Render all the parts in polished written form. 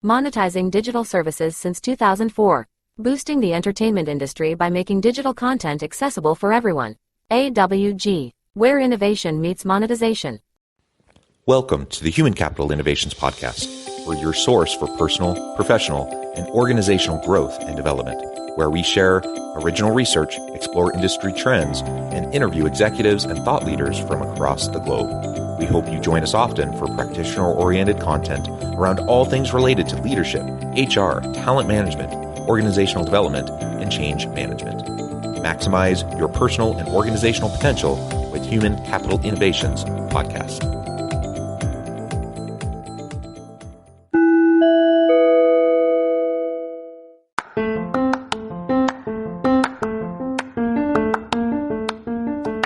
monetizing digital services since 2004, boosting the entertainment industry by making digital content accessible for everyone. AWG, where innovation meets monetization. Welcome to the Human Capital Innovations Podcast, where your source for personal, professional, and organizational growth and development, where we share original research, explore industry trends, and interview executives and thought leaders from across the globe. We hope you join us often for practitioner-oriented content around all things related to leadership, HR, talent management, organizational development, and change management. Maximize your personal and organizational potential with Human Capital Innovations Podcast.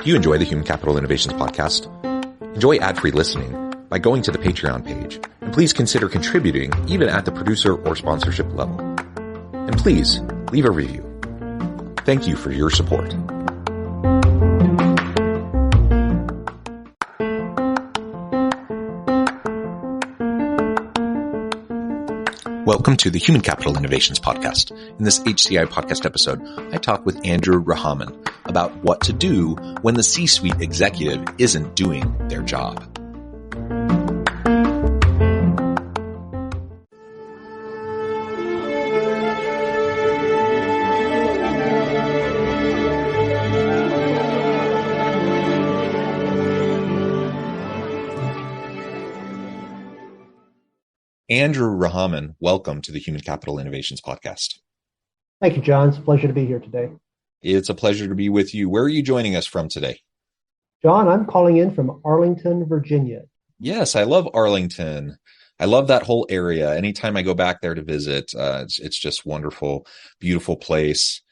Do you enjoy the Human Capital Innovations Podcast? Enjoy ad-free listening by going to the Patreon page, and please consider contributing even at the producer or sponsorship level. And please leave a review. Thank you for your support. Welcome to the Human Capital Innovations Podcast. In this HCI Podcast episode, I talk with Andrew Rahaman about what to do when the C-suite executive isn't doing their job. Andrew Rahaman, welcome to the Human Capital Innovations Podcast. Thank you, John. It's a pleasure to be here today. It's a pleasure to be with you. Where are you joining us from today? John, I'm calling in from Arlington, Virginia. Yes, I love Arlington. I love that whole area. Anytime I go back there to visit, it's just wonderful, beautiful place.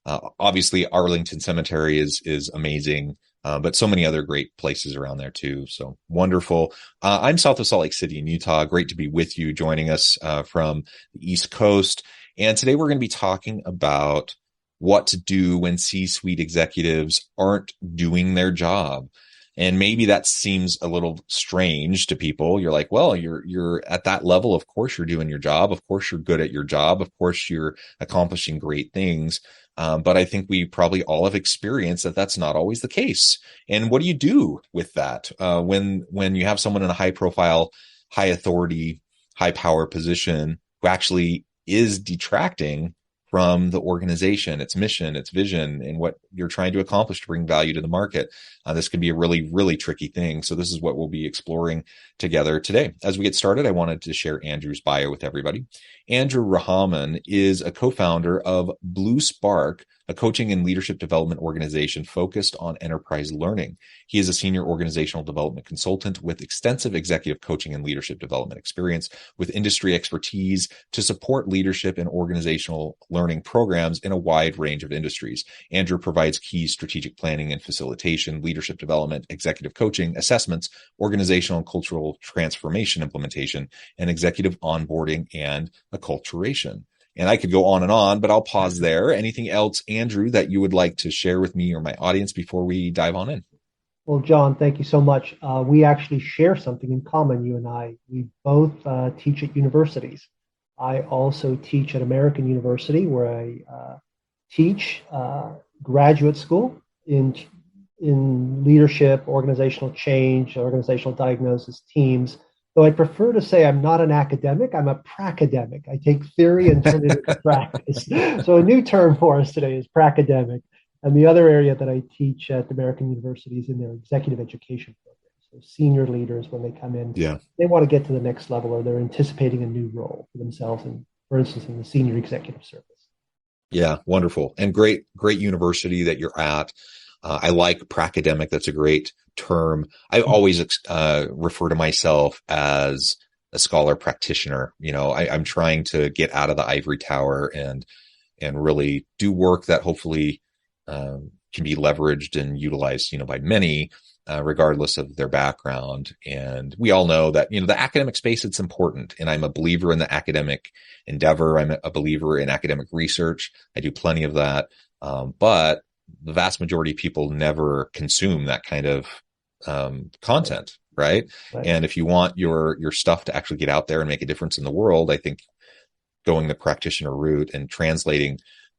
Obviously, Arlington Cemetery is amazing. But so many other great places around there too. So wonderful. I'm south of Salt Lake City in Utah. Great to be with you, joining us from the East Coast. And today we're going to be talking about what to do when C-suite executives aren't doing their job. And maybe that seems a little strange to people. You're like, well, you're at that level. Of course you're doing your job. Of course you're good at your job. Of course you're accomplishing great things. But I think we probably all have experienced that that's not always the case. And what do you do with that when you have someone in a high profile, high authority, high power position who actually is detracting from the organization, its mission, its vision, and what you're trying to accomplish to bring value to the market? This can be a really, really tricky thing. So this is what we'll be exploring together today. As we get started, I wanted to share Andrew's bio with everybody. Andrew Rahaman is a co-founder of Blue Spark, a coaching and leadership development organization focused on enterprise learning. He is a senior organizational development consultant with extensive executive coaching and leadership development experience with industry expertise to support leadership and organizational learning programs in a wide range of industries. Andrew provides key strategic planning and facilitation, leadership development, executive coaching, assessments, organizational and cultural transformation implementation, and executive onboarding and acculturation. And I could go on, but I'll pause there. Anything else, Andrew, that you would like to share with me or my audience before we dive on in? Well, John, thank you so much. We actually share something in common, you and I. We both teach at universities. I also teach at American University, where I teach graduate school in leadership, organizational change, organizational diagnosis, teams. Though I prefer to say I'm not an academic, I'm a pracademic. I take theory and turn it into practice. So a new term for us today is pracademic. And the other area that I teach at American University is in their executive education program. So senior leaders, when they come in, they want to get to the next level, or they're anticipating a new role for themselves, and for instance, in the senior executive service. Yeah, wonderful. And great university that you're at. I like pracademic. That's a great term. I always refer to myself as a scholar practitioner. You know, I'm trying to get out of the ivory tower and really do work that hopefully can be leveraged and utilized, by many, regardless of their background. And we all know that, the academic space, it's important. And I'm a believer in the academic endeavor. I'm a believer in academic research. I do plenty of that. But the vast majority of people never consume that kind of content, right? And if you want your stuff to actually get out there and make a difference in the world, I think going the practitioner route and translating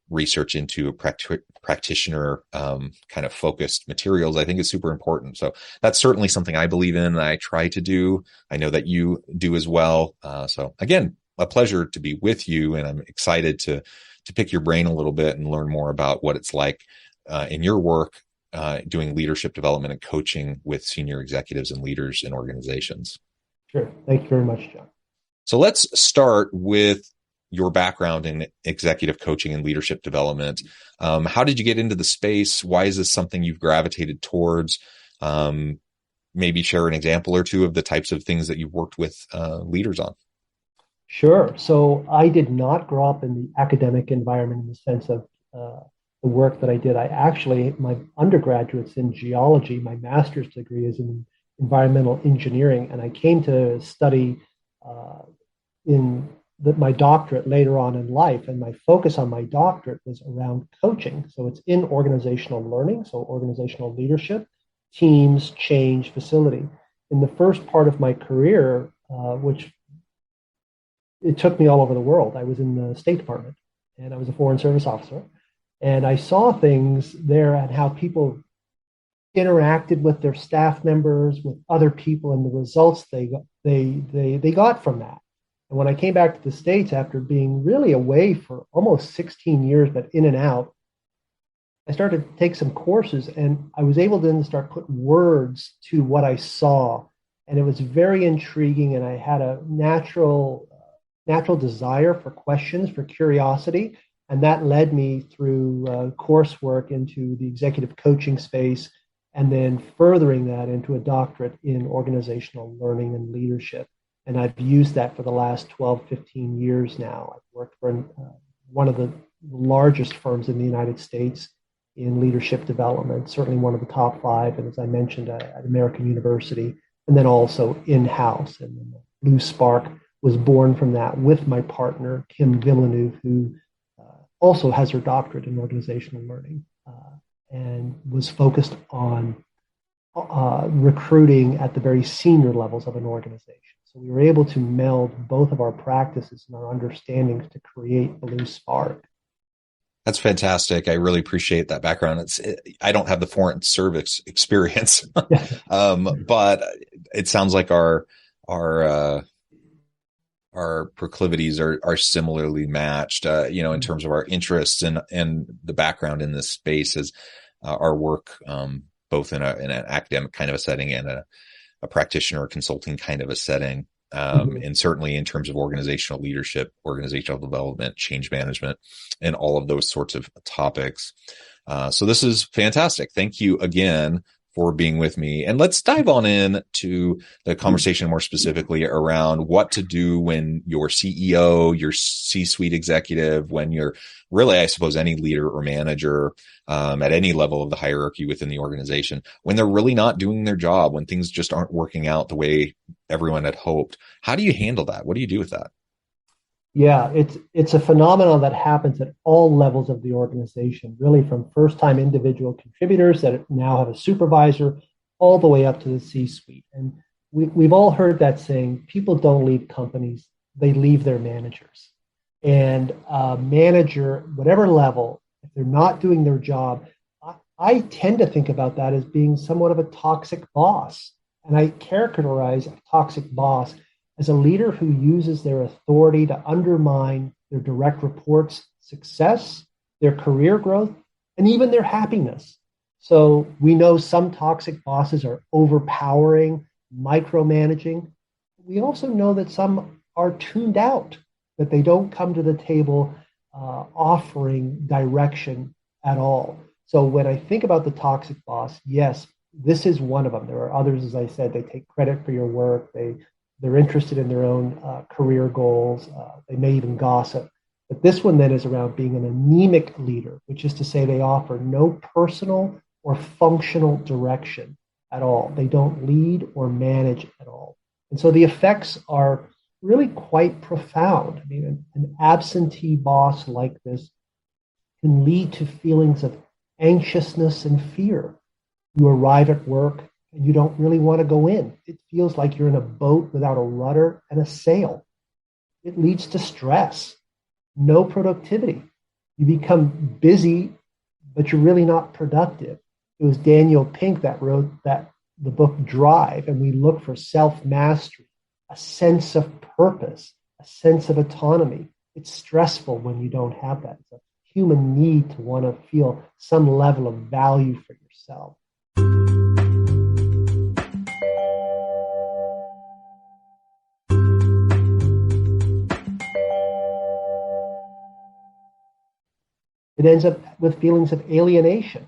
research into a practitioner kind of focused materials, I think is super important. So that's certainly something I believe in and I try to do. I know that you do as well. So again, a pleasure to be with you, and I'm excited to pick your brain a little bit and learn more about what it's like in your work doing leadership development and coaching with senior executives and leaders in organizations. Sure. Thank you very much, John. So let's start with your background in executive coaching and leadership development. How did you get into the space? Why is this something you've gravitated towards? Maybe share an example or two of the types of things that you've worked with leaders on. Sure. So I did not grow up in the academic environment in the sense of the work that I did. My undergraduate's in geology. My master's degree is in environmental engineering, and I came to study my doctorate later on in life, and my focus on my doctorate was around coaching. So it's in organizational learning, so organizational leadership, teams, change, facility. In the first part of my career, which it took me all over the world, I was in the State Department, and I was a Foreign Service officer, and I saw things there and how people interacted with their staff members, with other people, and the results they got from that. And when I came back to the States after being really away for almost 16 years, but in and out, I started to take some courses, and I was able to then start putting words to what I saw. And it was very intriguing, and I had a natural desire for questions, for curiosity. And that led me through coursework into the executive coaching space, and then furthering that into a doctorate in organizational learning and leadership. And I've used that for the last 12, 15 years now. I've worked for one of the largest firms in the United States in leadership development, certainly one of the top 5, and as I mentioned, at American University, and then also in-house. And Blue Spark was born from that with my partner, Kim Villeneuve, who also has her doctorate in organizational learning and was focused on recruiting at the very senior levels of an organization. So we were able to meld both of our practices and our understandings to create Blue Spark. That's fantastic. I really appreciate that background. I don't have the foreign service experience, but it sounds like our proclivities are similarly matched, in terms of our interests and the background in this space as our work, both in an academic kind of a setting and a practitioner or consulting kind of a setting. And certainly in terms of organizational leadership, organizational development, change management, and all of those sorts of topics. So this is fantastic. Thank you again for being with me. And let's dive on in to the conversation more specifically around what to do when your CEO, your C-suite executive, when you're really, I suppose, any leader or manager at any level of the hierarchy within the organization, when they're really not doing their job, when things just aren't working out the way everyone had hoped. How do you handle that? What do you do with that? Yeah, it's a phenomenon that happens at all levels of the organization, really from first-time individual contributors that now have a supervisor all the way up to the C-suite. And we've all heard that saying, people don't leave companies, they leave their managers. And a manager, whatever level, if they're not doing their job, I tend to think about that as being somewhat of a toxic boss. And I characterize a toxic boss as a leader who uses their authority to undermine their direct reports' success, their career growth, and even their happiness. So we know some toxic bosses are overpowering, micromanaging. We also know that some are tuned out, that they don't come to the table offering direction at all. So when I think about the toxic boss, yes, this is one of them. There are others, as I said, they take credit for your work. They're interested in their own career goals. They may even gossip. But this one then is around being an anemic leader, which is to say they offer no personal or functional direction at all. They don't lead or manage at all. And so the effects are really quite profound. I mean, an absentee boss like this can lead to feelings of anxiousness and fear. You arrive at work and you don't really want to go in. It feels like you're in a boat without a rudder and a sail. It leads to stress. no productivity. You become busy, but you're really not productive. It was Daniel Pink that wrote the book Drive, and we look for self-mastery, a sense of purpose, a sense of autonomy. It's stressful when you don't have that. It's a human need to want to feel some level of value for yourself. It ends up with feelings of alienation.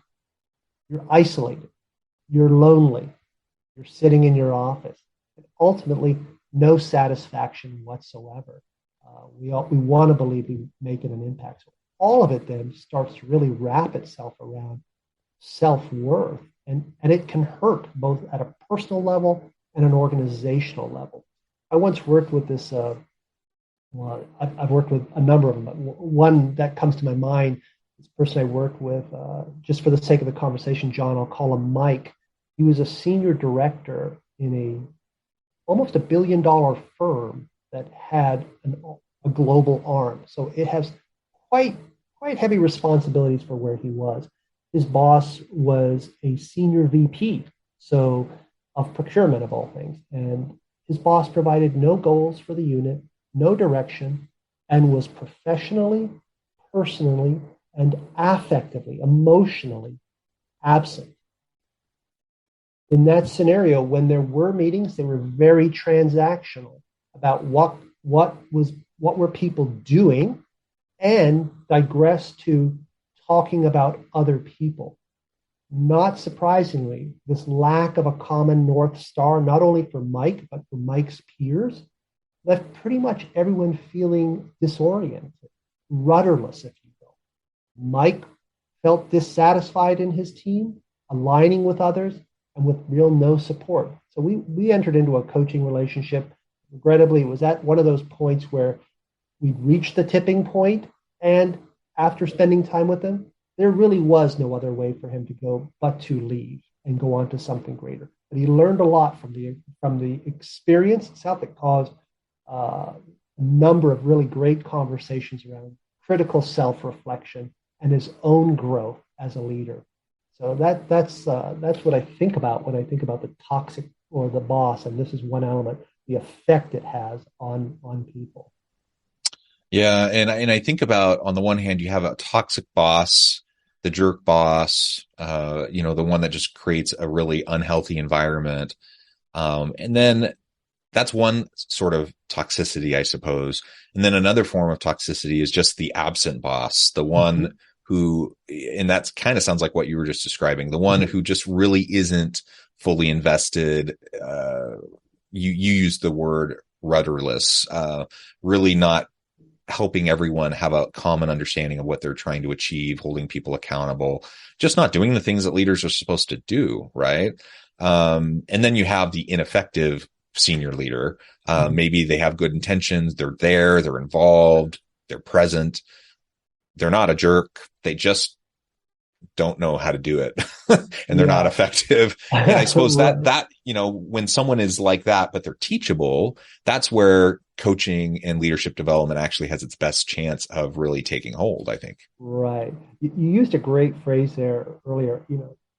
You're isolated. You're lonely. You're sitting in your office. And ultimately, no satisfaction whatsoever. We want to believe we're making an impact. So all of it then starts to really wrap itself around self-worth. And it can hurt both at a personal level and an organizational level. I once worked with this, I've worked with a number of them, but one that comes to my mind, this person I worked with, just for the sake of the conversation, John, I'll call him Mike. He was a senior director in almost $1 billion firm that had a global arm. So it has quite heavy responsibilities for where he was. His boss was a senior VP, so of procurement of all things. And his boss provided no goals for the unit, no direction, and was professionally, personally, and affectively, emotionally absent. In that scenario, when there were meetings, they were very transactional about what were people doing, and digress to talking about other people. Not surprisingly, this lack of a common North Star, not only for Mike, but for Mike's peers, left pretty much everyone feeling disoriented, rudderless, if you will. Mike felt dissatisfied in his team, aligning with others, and with real no support. So we entered into a coaching relationship. Regrettably, it was at one of those points where we'd reached the tipping point, and after spending time with him, there really was no other way for him to go but to leave and go on to something greater. But he learned a lot from the experience itself that caused a number of really great conversations around critical self-reflection and his own growth as a leader. So that's what I think about when I think about the toxic or the boss, and this is one element, the effect it has on people. Yeah, and I think about, on the one hand, you have a toxic boss, the jerk boss, the one that just creates a really unhealthy environment. And then that's one sort of toxicity, I suppose. And then another form of toxicity is just the absent boss, the one who, and that kind of sounds like what you were just describing, the one who just really isn't fully invested. You used the word rudderless, really not helping everyone have a common understanding of what they're trying to achieve, holding people accountable, just not doing the things that leaders are supposed to do, right? And then you have the ineffective senior leader. Maybe they have good intentions, they're there, they're involved, they're present, they're not a jerk, they just don't know how to do it and they're not effective. And I suppose that when someone is like that, but they're teachable, that's where coaching and leadership development actually has its best chance of really taking hold, I think. Right. You used a great phrase there earlier.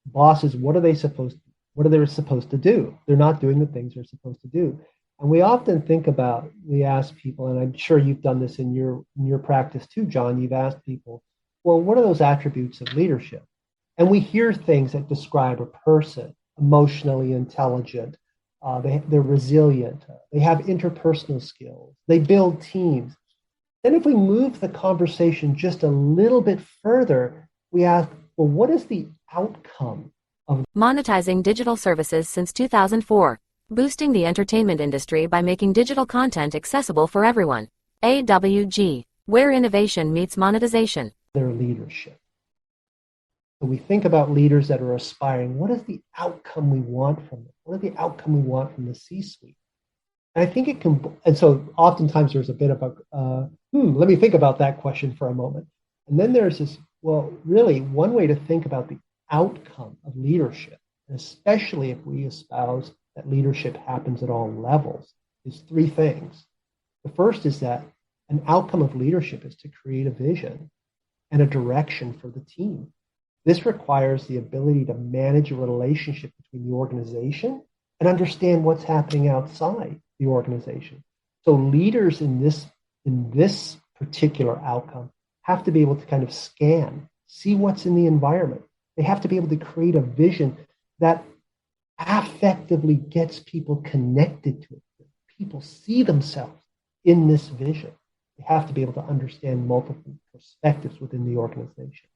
Bosses, what are they supposed to do? They're not doing the things they're supposed to do. And we often we ask people, and I'm sure you've done this in your practice too, John, you've asked people, well, what are those attributes of leadership? And we hear things that describe a person: emotionally intelligent, they're resilient, they have interpersonal skills, they build teams. Then if we move the conversation just a little bit further, we ask, well, what is the outcome of monetizing digital services since 2004, boosting the entertainment industry by making digital content accessible for everyone? AWG, where innovation meets monetization. Their leadership. So we think about leaders that are aspiring. What is the outcome we want from them? What is the outcome we want from the C-suite? And I think it can, and so oftentimes there's a bit of let me think about that question for a moment. And then there's this, well, really one way to think about the outcome of leadership, especially if we espouse that leadership happens at all levels, is three things. The first is that An outcome of leadership is to create a vision and a direction for the team. This requires the ability to manage a relationship between the organization and understand what's happening outside the organization. So leaders in this particular outcome have to be able to kind of scan, see what's in the environment. They have to be able to create a vision that affectively gets people connected to it. People see themselves in this vision. They have to be able to understand multiple perspectives within the organization.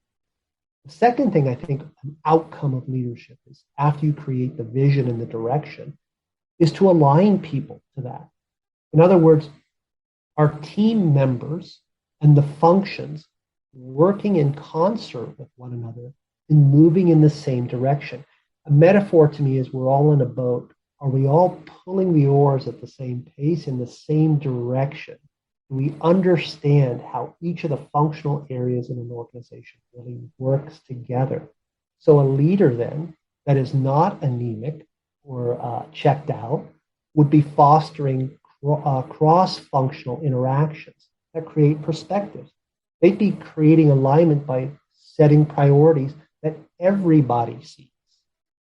The second thing I think an outcome of leadership is, after you create the vision and the direction, is to align people to that. In other words, our team members and the functions working in concert with one another and moving in the same direction. A metaphor to me is we're all in a boat. Are we all pulling the oars at the same pace in the same direction? Do we understand how each of the functional areas in an organization really works together? So a leader then that is not anemic or checked out would be fostering cross-functional interactions that create perspectives. They'd be creating alignment by setting priorities that everybody sees.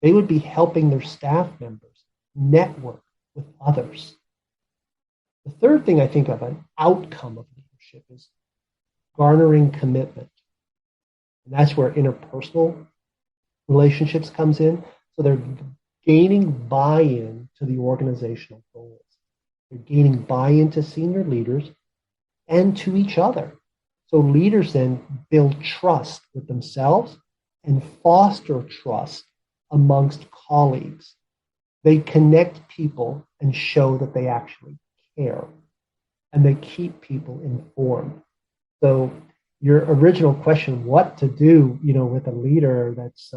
They would be helping their staff members network with others. The third thing I think of an outcome of leadership is garnering commitment. And that's where interpersonal relationships comes in. So they're gaining buy-in to the organizational goals. They're gaining buy-in to senior leaders and to each other. So leaders then build trust with themselves and foster trust amongst colleagues. They connect people and show that they actually care, and they keep people informed. So your original question, what to do, with a leader that's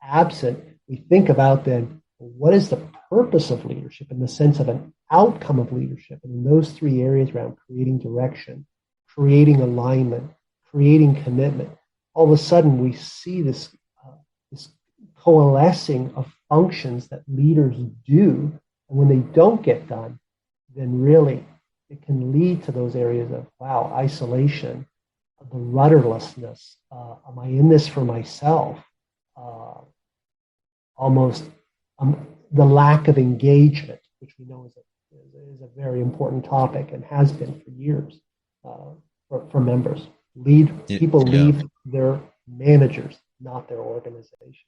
absent, we think about then, what is the purpose of leadership in the sense of an outcome of leadership? And in those three areas around creating direction, creating alignment, creating commitment, all of a sudden we see this coalescing of functions that leaders do. And when they don't get done, then really it can lead to those areas of, isolation, the rudderlessness. Am I in this for myself? The lack of engagement, which we know is a very important topic and has been for years for members. People leave their managers, not their organizations.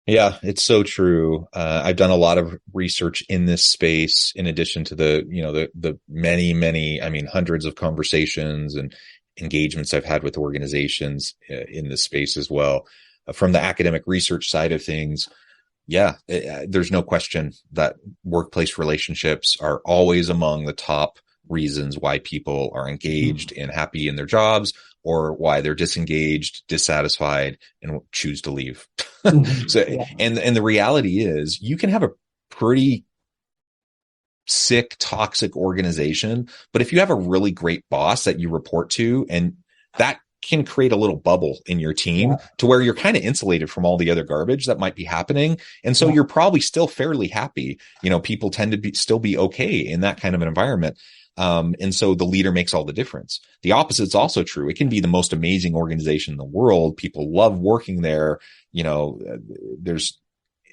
Yeah, it's so true. I've done a lot of research in this space, in addition to the many, hundreds of conversations and engagements I've had with organizations in this space as well. From the academic research side of things, there's no question that workplace relationships are always among the top reasons why people are engaged and happy in their jobs, or why they're disengaged, dissatisfied, and choose to leave. And the reality is, you can have a pretty sick, toxic organization, but if you have a really great boss that you report to, and that can create a little bubble in your team to where you're kind of insulated from all the other garbage that might be happening. And so you're probably still fairly happy. People tend to still be okay in that kind of an environment. And so the leader makes all the difference. The opposite is also true. It can be the most amazing organization in the world. People love working there.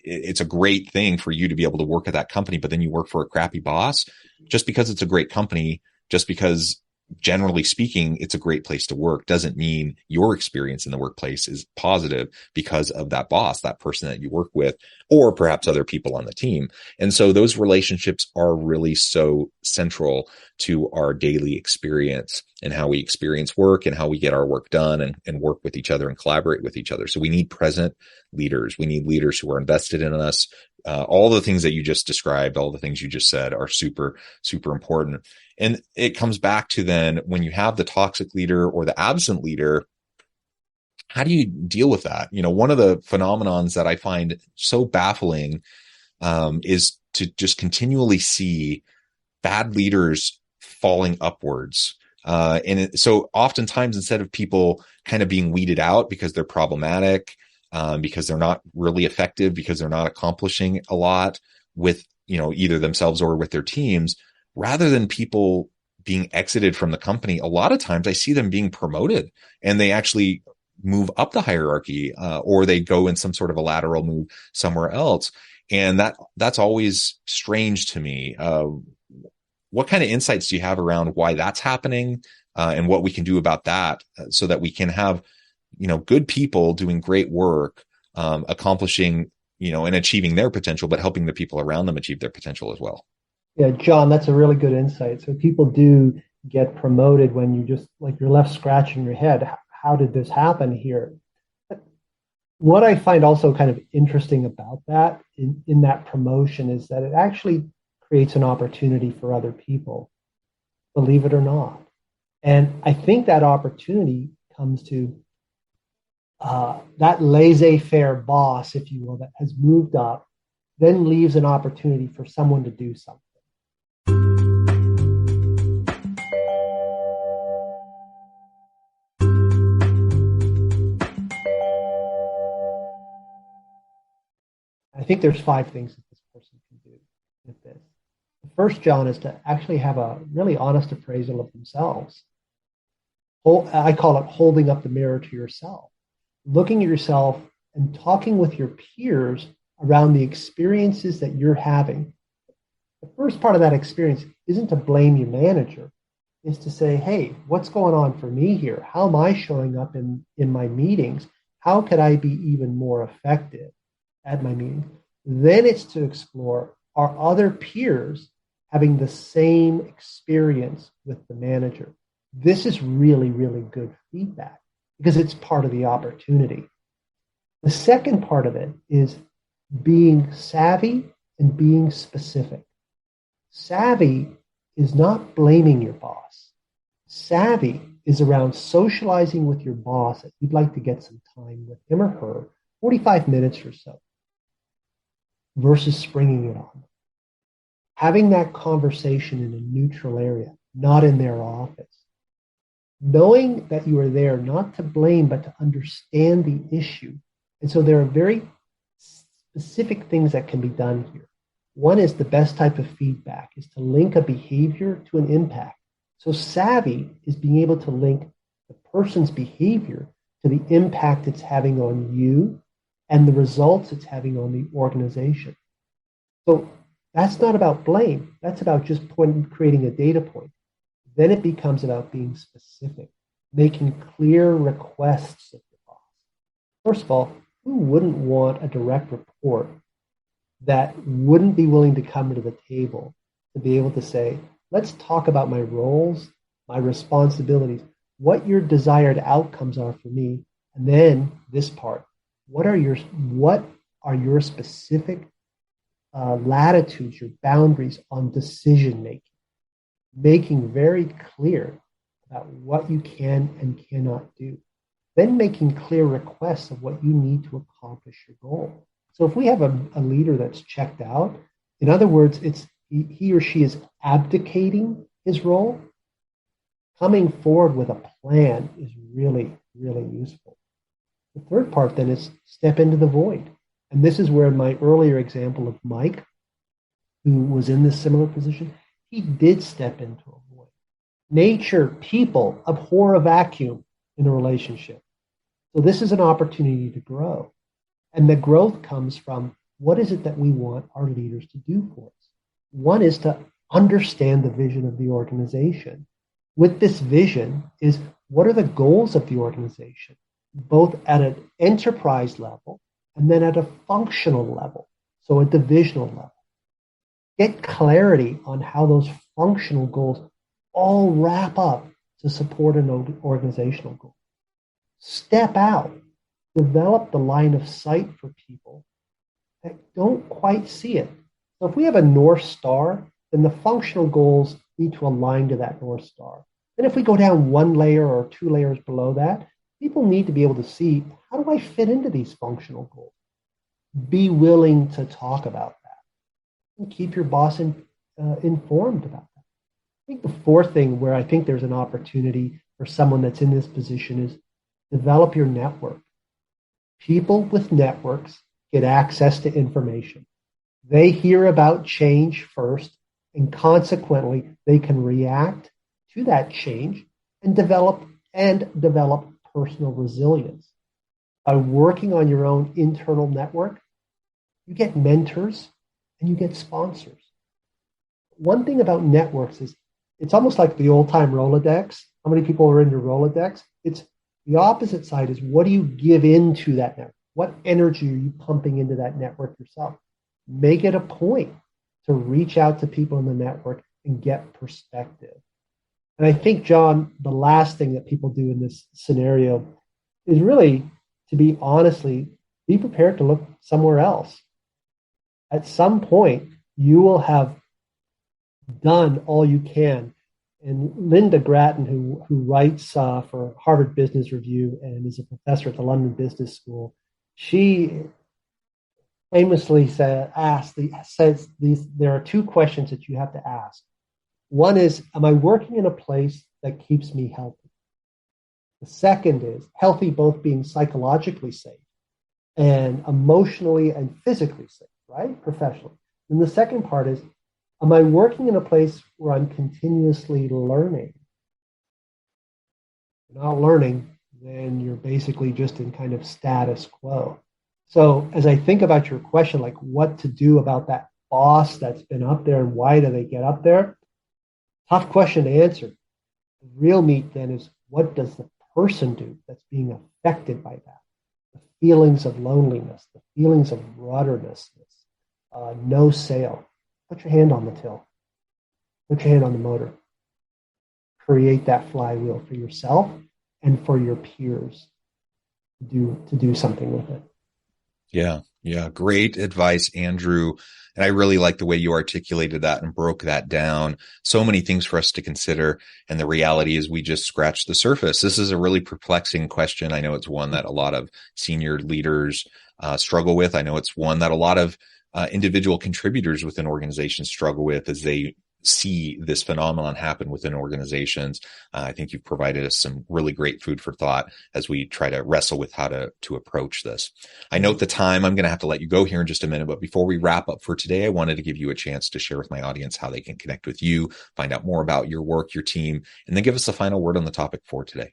It's a great thing for you to be able to work at that company, but then you work for a crappy boss. Just because it's a great company, just because generally speaking, it's a great place to work, doesn't mean your experience in the workplace is positive because of that boss, that person that you work with, or perhaps other people on the team. And so those relationships are really so central to our daily experience and how we experience work and how we get our work done and work with each other and collaborate with each other. So we need present leaders. We need leaders who are invested in us. All the things that you just described, all the things you just said are super, super important. And it comes back to then, when you have the toxic leader or the absent leader, how do you deal with that? One of the phenomenons that I find so baffling is to just continually see bad leaders falling upwards. So oftentimes, instead of people kind of being weeded out because they're problematic, because they're not really effective, because they're not accomplishing a lot with, either themselves or with their teams, rather than people being exited from the company, a lot of times I see them being promoted and they actually move up the hierarchy, or they go in some sort of a lateral move somewhere else. And that's always strange to me. What kind of insights do you have around why that's happening, and what we can do about that, so that we can have, good people doing great work, accomplishing, and achieving their potential, but helping the people around them achieve their potential as well? Yeah, John, that's a really good insight. So people do get promoted when you just like you're left scratching your head. How did this happen here? What I find also kind of interesting about that in that promotion is that it actually creates an opportunity for other people, believe it or not. And I think that opportunity comes to that laissez-faire boss, if you will, that has moved up, then leaves an opportunity for someone to do something. I think there's 5 things that this person can do with this. The first, John, is to actually have a really honest appraisal of themselves. I call it holding up the mirror to yourself, looking at yourself and talking with your peers around the experiences that you're having. The first part of that experience isn't to blame your manager, is to say, hey, what's going on for me here? How am I showing up in my meetings? How could I be even more effective at my meeting? Then it's to explore, are other peers having the same experience with the manager? This is really, really good feedback because it's part of the opportunity. The second part of it is being savvy and being specific. Savvy is not blaming your boss. Savvy is around socializing with your boss that you'd like to get some time with him or her, 45 minutes or so, versus springing it on. Having that conversation in a neutral area, not in their office. Knowing that you are there not to blame, but to understand the issue. And so there are very specific things that can be done here. One is the best type of feedback is to link a behavior to an impact. So savvy is being able to link the person's behavior to the impact it's having on you and the results it's having on the organization. So that's not about blame. That's about just creating a data point. Then it becomes about being specific, making clear requests of your boss. First of all, who wouldn't want a direct report that wouldn't be willing to come to the table to be able to say, let's talk about my roles, my responsibilities, what your desired outcomes are for me, and then this part. What are your specific latitudes, your boundaries on decision making? Making very clear about what you can and cannot do. Then making clear requests of what you need to accomplish your goal. So if we have a leader that's checked out, in other words, it's he or she is abdicating his role, coming forward with a plan is really, really useful. The third part then is step into the void. And this is where my earlier example of Mike, who was in this similar position, he did step into a void. Nature, people abhor a vacuum in a relationship. So this is an opportunity to grow. And the growth comes from what is it that we want our leaders to do for us? One is to understand the vision of the organization. With this vision is what are the goals of the organization, both at an enterprise level and then at a functional level, so a divisional level. Get clarity on how those functional goals all wrap up to support an organizational goal. Step out, develop the line of sight for people that don't quite see it. So if we have a North Star, then the functional goals need to align to that North Star. Then if we go down one layer or 2 layers below that, people need to be able to see, how do I fit into these functional goals? Be willing to talk about that and keep your boss informed about that. I think the fourth thing where I think there's an opportunity for someone that's in this position is develop your network. People with networks get access to information. They hear about change first, and consequently, they can react to that change and develop personal resilience. By working on your own internal network, you get mentors and you get sponsors. One thing about networks is it's almost like the old-time Rolodex. How many people are in your Rolodex? It's the opposite side is what do you give into that network? What energy are you pumping into that network yourself? Make it a point to reach out to people in the network and get perspective. And I think, John, the last thing that people do in this scenario is really, to be honestly, be prepared to look somewhere else. At some point, you will have done all you can. And Linda Grattan, who writes for Harvard Business Review and is a professor at the London Business School, she famously says there are two questions that you have to ask. One is, am I working in a place that keeps me healthy? The second is healthy, both being psychologically safe and emotionally and physically safe, right? Professionally. And the second part is, am I working in a place where I'm continuously learning? If you're not learning, then you're basically just in kind of status quo. So as I think about your question, like what to do about that boss that's been up there and why do they get up there? Tough question to answer. The real meat then is what does the person do that's being affected by that? The feelings of loneliness, the feelings of rudderlessness, no sail. Put your hand on the till. Put your hand on the motor. Create that flywheel for yourself and for your peers to do something with it. Yeah. Great advice, Andrew. And I really like the way you articulated that and broke that down. So many things for us to consider. And the reality is we just scratched the surface. This is a really perplexing question. I know it's one that a lot of senior leaders struggle with. I know it's one that a lot of individual contributors within organizations struggle with as they see this phenomenon happen within organizations. I think you've provided us some really great food for thought as we try to wrestle with how to approach this. I note the time. I'm going to have to let you go here in just a minute, but before we wrap up for today, I wanted to give you a chance to share with my audience how they can connect with you, find out more about your work, your team, and then give us a final word on the topic for today.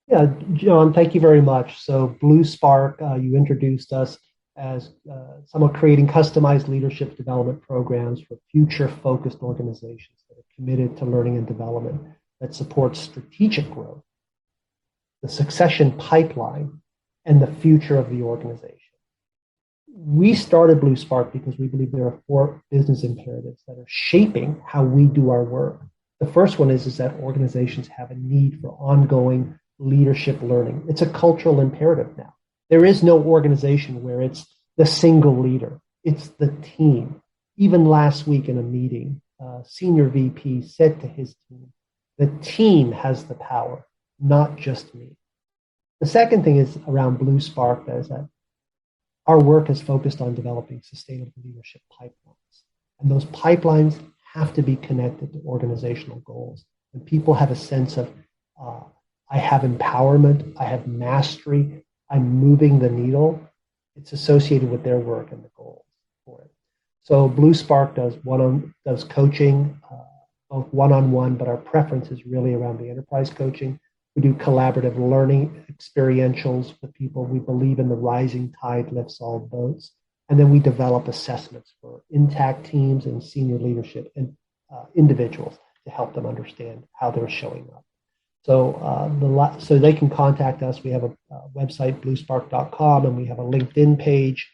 Yeah, John, thank you very much. So Blue Spark, you introduced us as someone creating customized leadership development programs for future-focused organizations that are committed to learning and development that supports strategic growth, the succession pipeline, and the future of the organization. We started Blue Spark because we believe there are 4 business imperatives that are shaping how we do our work. The first one is that organizations have a need for ongoing leadership learning. It's a cultural imperative now. There is no organization where it's the single leader. It's the team. Even last week in a meeting, senior VP said to his team, the team has the power, not just me. The second thing is around Blue Spark, that is that our work is focused on developing sustainable leadership pipelines. And those pipelines have to be connected to organizational goals. And people have a sense of, I have empowerment, I have mastery, I'm moving the needle. It's associated with their work and the goals for it. So Blue Spark does coaching, both one-on-one, but our preference is really around the enterprise coaching. We do collaborative learning experientials with people. We believe in the rising tide lifts all boats. And then we develop assessments for intact teams and senior leadership and individuals to help them understand how they're showing up. So so they can contact us. We have a website, bluespark.com, and we have a LinkedIn page,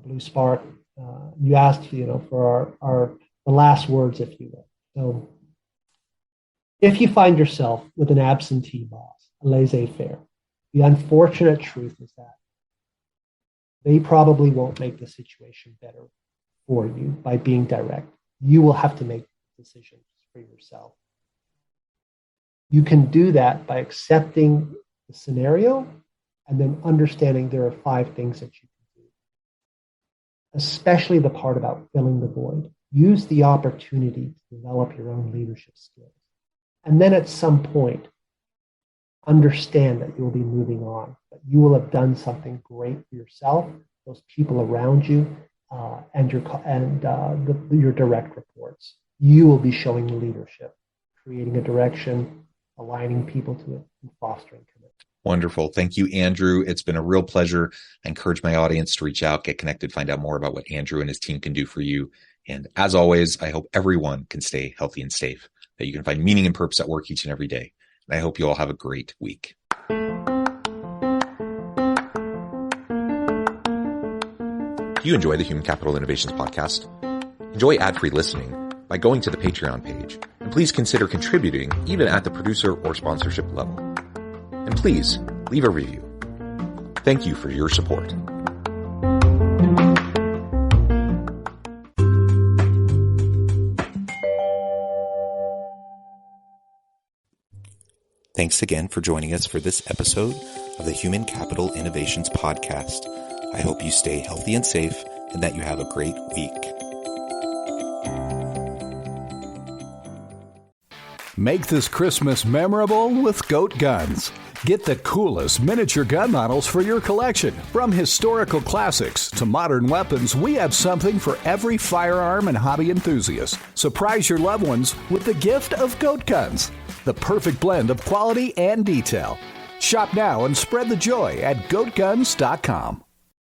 Blue Spark. You asked, for the last words, if you will. So if you find yourself with an absentee boss, a laissez-faire, the unfortunate truth is that they probably won't make the situation better for you by being direct. You will have to make decisions for yourself. You can do that by accepting the scenario and then understanding there are 5 things that you can do, especially the part about filling the void. Use the opportunity to develop your own leadership skills. And then at some point, understand that you will be moving on, but you will have done something great for yourself, those people around you, and your direct reports. You will be showing leadership. creating a direction, aligning people to it, and fostering commitment. Wonderful. Thank you, Andrew. It's been a real pleasure. I encourage my audience to reach out, get connected, find out more about what Andrew and his team can do for you. And as always, I hope everyone can stay healthy and safe, that you can find meaning and purpose at work each and every day. And I hope you all have a great week. Do you enjoy the Human Capital Innovations podcast? Enjoy ad-free listening by going to the Patreon page. And please consider contributing even at the producer or sponsorship level. And please leave a review. Thank you for your support. Thanks again for joining us for this episode of the Human Capital Innovations podcast. I hope you stay healthy and safe and that you have a great week. Make this Christmas memorable with Goat Guns. Get the coolest miniature gun models for your collection. From historical classics to modern weapons, we have something for every firearm and hobby enthusiast. Surprise your loved ones with the gift of Goat Guns, the perfect blend of quality and detail. Shop now and spread the joy at goatguns.com.